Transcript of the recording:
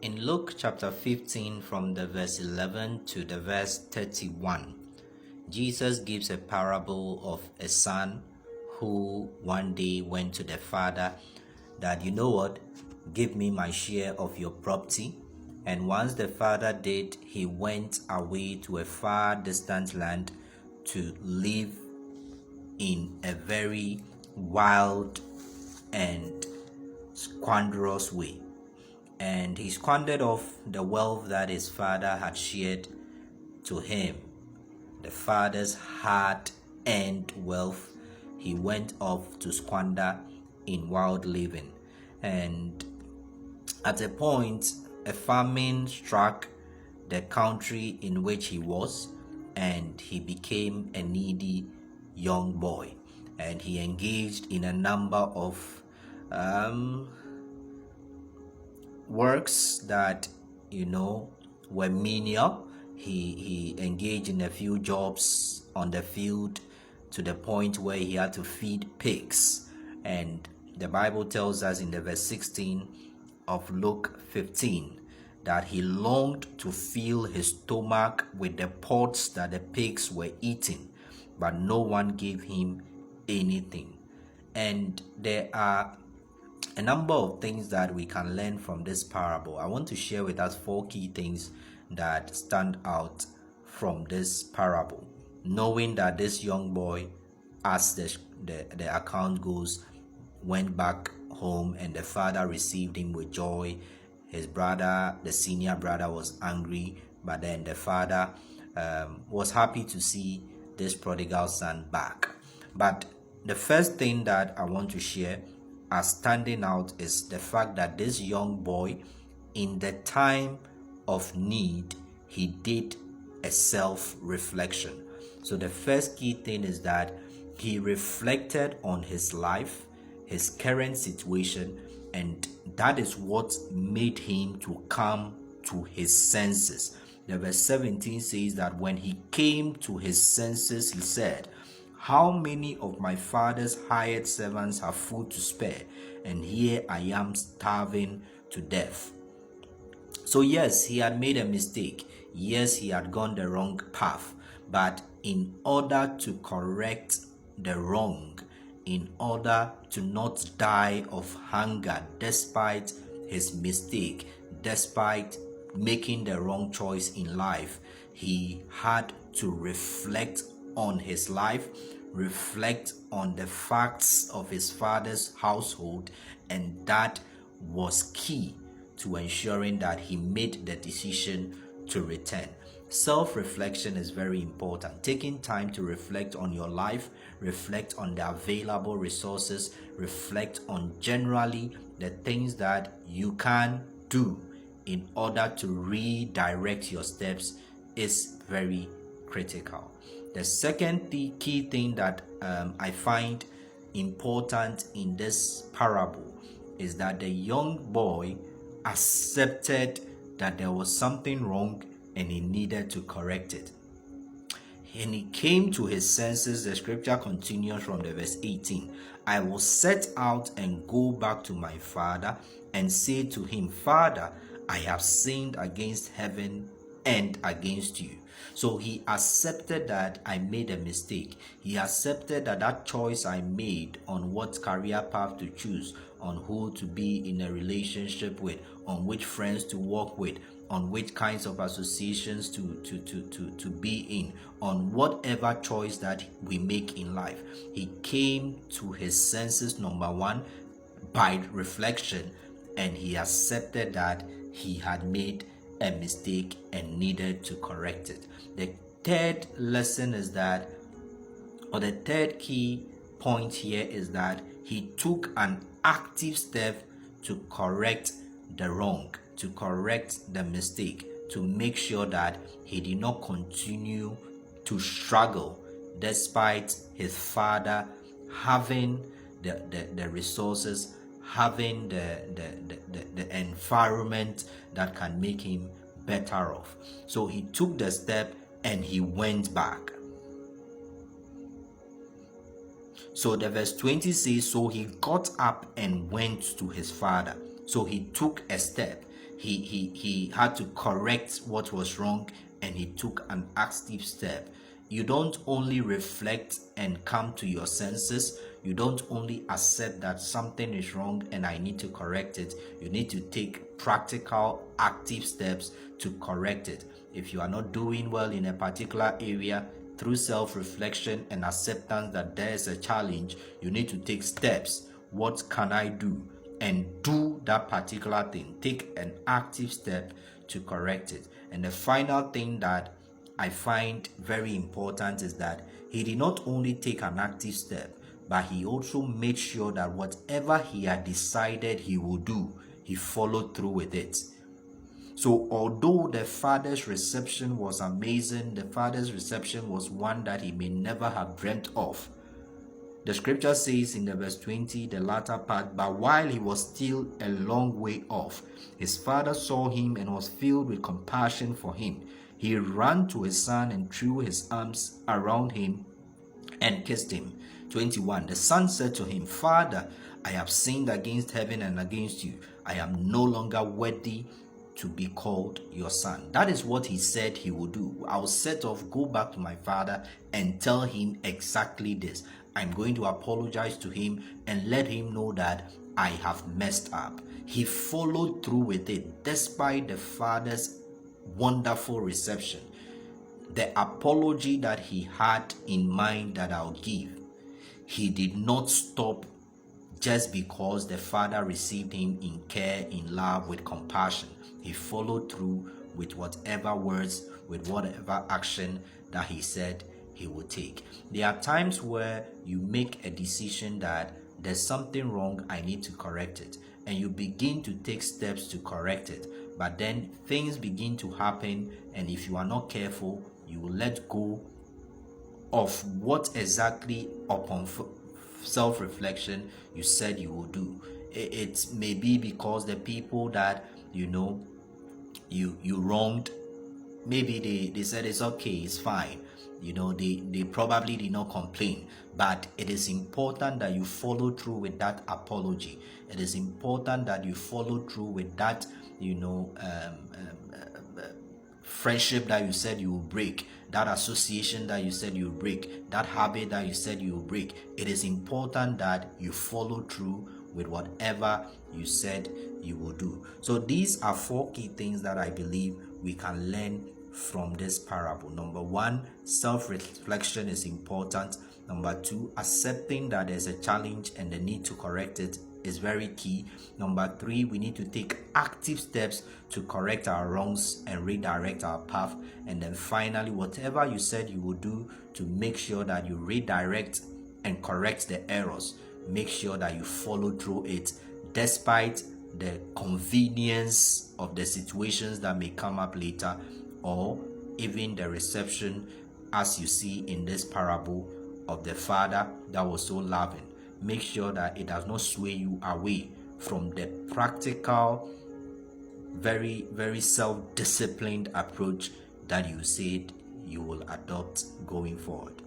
In Luke chapter 15, from the verse 11 to the verse 31, Jesus gives a parable of a son who one day went to the father that, you know what, give me my share of your property. And once the father did, he went away to a far distant land to live in a very wild and squanderous way. And he squandered off the wealth that his father had shared to him. The father's hard-earned wealth, he went off to squander in wild living. And at a point, a famine struck the country in which he was, and he became a needy young boy. And he engaged in a number of works that were menial. He engaged in a few jobs on the field to the point where he had to feed pigs. And the Bible tells us in the verse 16 of Luke 15 that he longed to fill his stomach with the pods that the pigs were eating, but no one gave him anything. And there are a number of things that we can learn from this parable. I want to share with us 4 key things that stand out from this parable. Knowing that this young boy, as the account goes, went back home and the father received him with joy. His brother, the senior brother, was angry, but then the father was happy to see this prodigal son back. But the first thing that I want to share as standing out is the fact that this young boy, in the time of need, he did a self-reflection. So the first key thing is that he reflected on his life, his current situation, and that is what made him to come to his senses. The verse 17 says that when he came to his senses, he said, "How many of my father's hired servants have food to spare, and here I am starving to death?" So yes, he had made a mistake. Yes, he had gone the wrong path. But in order to correct the wrong, in order to not die of hunger despite his mistake, despite making the wrong choice in life, he had to reflect on his life, reflect on the facts of his father's household, and that was key to ensuring that he made the decision to return. Self-reflection is very important. Taking time to reflect on your life, reflect on the available resources, reflect on generally the things that you can do in order to redirect your steps is very critical. The second key thing that I find important in this parable is that the young boy accepted that there was something wrong and he needed to correct it. And he came to his senses. The scripture continues from the verse 18. "I will set out and go back to my father and say to him, Father, I have sinned against heaven and against you." So he accepted that I made a mistake. He accepted that choice I made on what career path to choose, on who to be in a relationship with, on which friends to work with, on which kinds of associations to be in, on whatever choice that we make in life. He came to his senses, number one, by reflection, and he accepted that he had made a mistake and needed to correct it. The third lesson is that, or the third key point here is that he took an active step to correct the wrong, to correct the mistake, to make sure that he did not continue to struggle despite his father having the resources, having the environment that can make him better off. So he took the step and he went back. So the verse 20 says, "So he got up and went to his father." So he took a step. he had to correct what was wrong, and he took an active step. You don't only reflect and come to your senses. You don't only accept that something is wrong and I need to correct it. You need to take practical, active steps to correct it. If you are not doing well in a particular area, through self-reflection and acceptance that there is a challenge, you need to take steps. What can I do? And do that particular thing. Take an active step to correct it. And the final thing that I find very important is that he did not only take an active step, but he also made sure that whatever he had decided he would do, he followed through with it. So although the father's reception was amazing, the father's reception was one that he may never have dreamt of. The scripture says in the verse 20, the latter part, but while he was still a long way off, his father saw him and was filled with compassion for him. He ran to his son and threw his arms around him and kissed him. 21, the son said to him, Father, I have sinned against heaven and against you. I am no longer worthy to be called your son. That is what he said he would do. I'll set off, go back to my father and tell him exactly this. I'm going to apologize to him and let him know that I have messed up. He followed through with it despite the father's wonderful reception. The apology that he had in mind that I'll give, he did not stop just because the father received him in care, in love, with compassion. He followed through with whatever words, with whatever action that he said he would take. There are times where you make a decision that there's something wrong, I need to correct it, and you begin to take steps to correct it, but then things begin to happen, and if you are not careful, you will let go of what exactly upon self-reflection you said you will do. It may be because the people that you wronged, maybe they said it's okay, it's fine. They probably did not complain, but it is important that you follow through with that apology. It is important that you follow through with that friendship that you said you will break, that association that you said you will break, that habit that you said you will break. It is important that you follow through with whatever you said you will do. So these are 4 key things that I believe we can learn from this parable. Number 1, self-reflection is important. Number 2, accepting that there's a challenge and the need to correct it is very key. Number 3, we need to take active steps to correct our wrongs and redirect our path. And then finally, whatever you said you will do to make sure that you redirect and correct the errors, make sure that you follow through it despite the convenience of the situations that may come up later, or even the reception as you see in this parable of the father that was so loving. Make sure that it does not sway you away from the practical, very, very self-disciplined approach that you said you will adopt going forward.